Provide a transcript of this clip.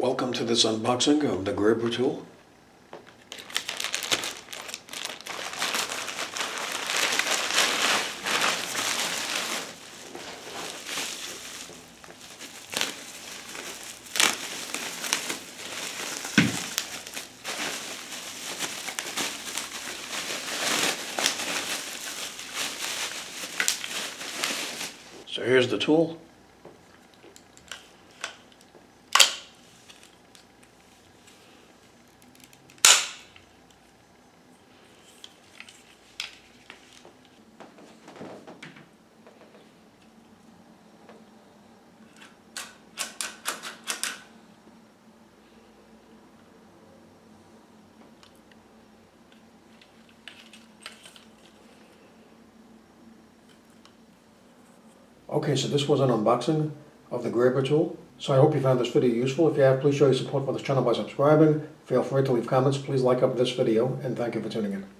Welcome to this unboxing of the Grabber tool. So here's the tool. Okay, so this was an unboxing of the Grabber tool. So I hope you found this video useful. If you have, please show your support for this channel by subscribing. Feel free to leave comments. Please like up this video, and thank you for tuning in.